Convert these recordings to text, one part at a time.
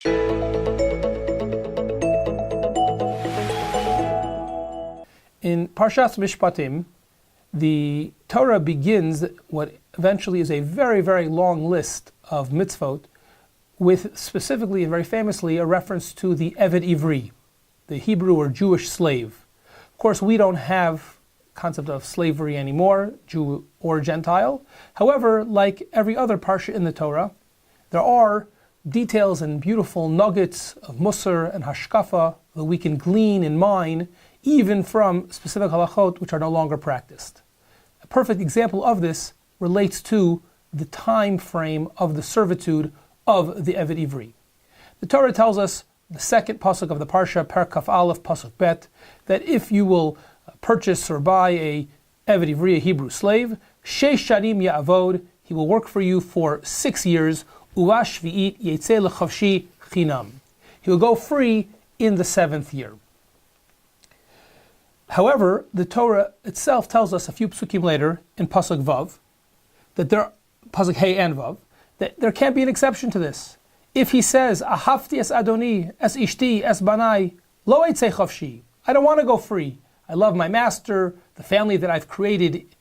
In Parshat Mishpatim, the Torah begins what eventually is a very, very long list of mitzvot, with specifically and very famously a reference to the Eved Ivri, the Hebrew or Jewish slave. Of course, we don't have concept of slavery anymore, Jew or Gentile. However, like every other parsha in the Torah, there are details and beautiful nuggets of Musar and Hashkafa that we can glean and mine even from specific halachot which are no longer practiced. A perfect example of this relates to the time frame of the servitude of the Eved Ivri. The Torah tells us, the second pasuk of the parsha, Per Kaf Aleph pasuk Bet, that if you will purchase or buy a Eved Ivri, a Hebrew slave, Sheish Shanim Ya'avod, he will work for you for 6 years, Uva Shvi'it Yetzeh L'Chavshi Chinam. He will go free in the 7th year. However, the Torah itself tells us a few psukim later in pasuk Vav, that pasuk Hey and Vav, that there can't be an exception to this. If he says, Ahavti es Adoni, es Ishti, es Banai, lo eitzei chavshi, I don't want to go free, I love my master, the family that I've created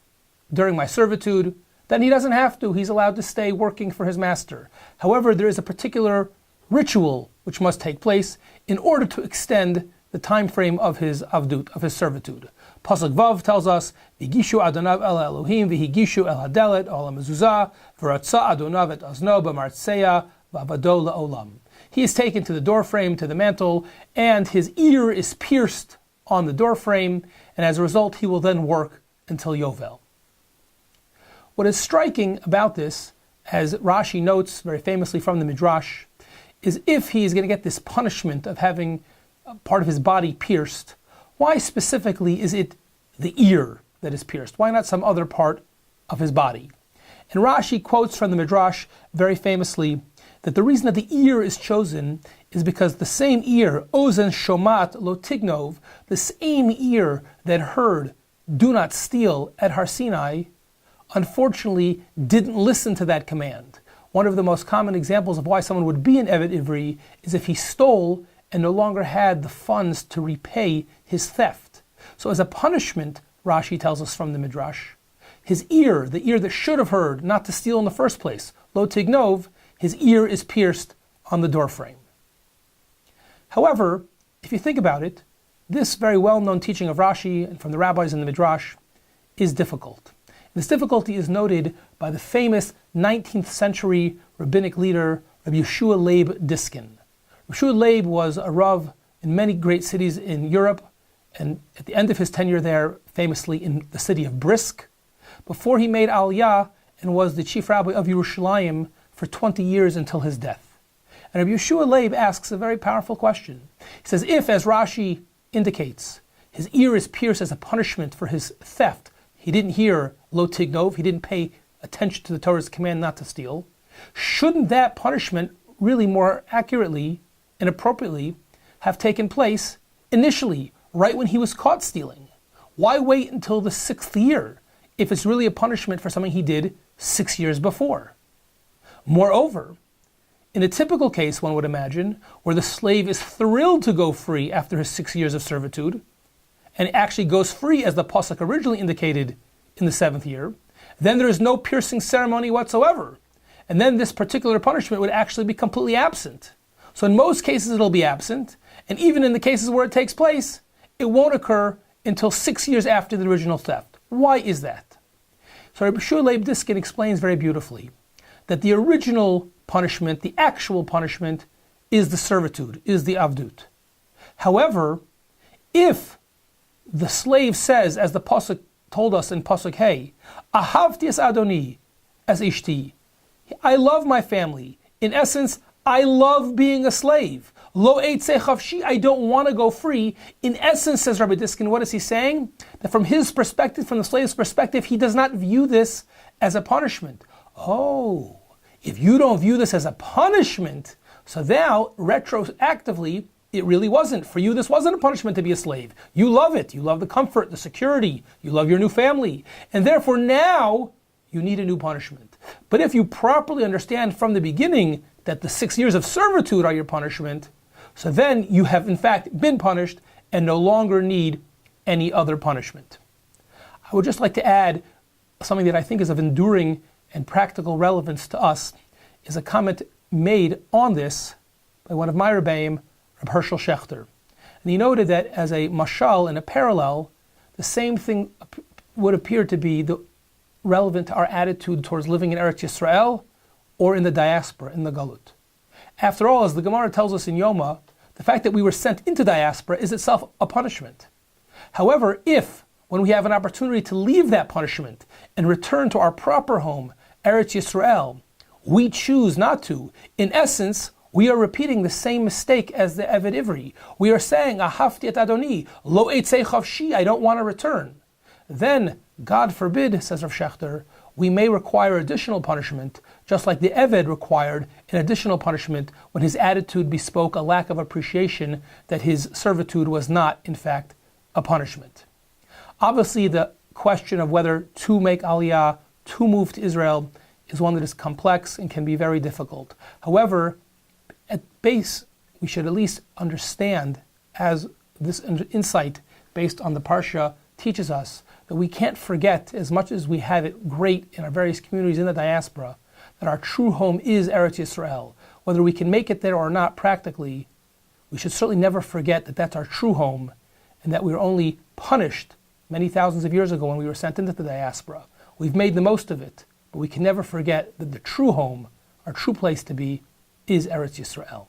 during my servitude, then he doesn't have to, he's allowed to stay working for his master. However, there is a particular ritual which must take place in order to extend the time frame of his avdut, of his servitude. Pasuk Vav tells us, V'gishu Adonav el Elohim, v'higishu el hadelet, ol ha-mezuzah, v'ratza Adonav et azno b'martseya, v'avado la'olam. He is taken to the doorframe, to the mantle, and his ear is pierced on the doorframe, and as a result he will then work until Yovel. What is striking about this, as Rashi notes very famously from the Midrash, is if he is going to get this punishment of having part of his body pierced, why specifically is it the ear that is pierced? Why not some other part of his body? And Rashi quotes from the Midrash very famously that the reason that the ear is chosen is because the same ear, Ozen Shomat Lo Tignov, the same ear that heard, do not steal at Har Sinai, unfortunately didn't listen to that command. One of the most common examples of why someone would be an Eved Ivri is if he stole and no longer had the funds to repay his theft. So as a punishment, Rashi tells us from the Midrash, his ear, the ear that should have heard not to steal in the first place, Lo Tignov, his ear is pierced on the doorframe. However, if you think about it, this very well-known teaching of Rashi and from the rabbis in the Midrash is difficult. This difficulty is noted by the famous 19th century rabbinic leader, Rabbi Yeshua Leib Diskin. Yeshua Leib was a Rav in many great cities in Europe, and at the end of his tenure there, famously in the city of Brisk, before he made Aliyah and was the chief rabbi of Yerushalayim for 20 years until his death. And Rabbi Yeshua Leib asks a very powerful question. He says, if, as Rashi indicates, his ear is pierced as a punishment for his theft, he didn't hear Lo Tignov, he didn't pay attention to the Torah's command not to steal, shouldn't that punishment really more accurately and appropriately have taken place initially, right when he was caught stealing? Why wait until the 6th year if it's really a punishment for something he did 6 years before? Moreover, in a typical case, one would imagine, where the slave is thrilled to go free after his 6 years of servitude, and actually goes free as the pasuk originally indicated in the 7th year, then there is no piercing ceremony whatsoever. And then this particular punishment would actually be completely absent. So in most cases it'll be absent, and even in the cases where it takes place, it won't occur until 6 years after the original theft. Why is that? So Rabbi Yeshua Leib Diskin explains very beautifully that the original punishment, the actual punishment, is the servitude, is the avdut. However, if the slave says, as the pasuk told us in pasuk Hey, Ahavti es Adoni es Ishti, I love my family. In essence, I love being a slave. Lo eitzei chavshi, I don't want to go free. In essence, says Rabbi Diskin, what is he saying? That from his perspective, from the slave's perspective, he does not view this as a punishment. Oh, if you don't view this as a punishment, so now, retroactively, it really wasn't. For you, this wasn't a punishment to be a slave. You love it. You love the comfort, the security. You love your new family. And therefore now, you need a new punishment. But if you properly understand from the beginning that the 6 years of servitude are your punishment, so then you have in fact been punished and no longer need any other punishment. I would just like to add something that I think is of enduring and practical relevance to us, is a comment made on this by one of my Rabbeim, Reb Hershel Schachter. And he noted that as a mashal and a parallel, the same thing would appear to be relevant to our attitude towards living in Eretz Yisrael or in the diaspora, in the Galut. After all, as the Gemara tells us in Yoma, the fact that we were sent into diaspora is itself a punishment. However, if, when we have an opportunity to leave that punishment and return to our proper home, Eretz Yisrael, we choose not to, in essence, we are repeating the same mistake as the Eved Ivri. We are saying, Ahafti et Adoni, lo eitzei chavshi, I don't want to return. Then, God forbid, says Rav Schachter, we may require additional punishment, just like the Eved required an additional punishment when his attitude bespoke a lack of appreciation that his servitude was not, in fact, a punishment. Obviously, the question of whether to make Aliyah, to move to Israel, is one that is complex and can be very difficult. However, at base, we should at least understand, as this insight based on the Parsha teaches us, that we can't forget, as much as we have it great in our various communities in the diaspora, that our true home is Eretz Yisrael. Whether we can make it there or not practically, we should certainly never forget that that's our true home, and that we were only punished many thousands of years ago when we were sent into the diaspora. We've made the most of it, but we can never forget that the true home, our true place to be, is Eretz Yisrael.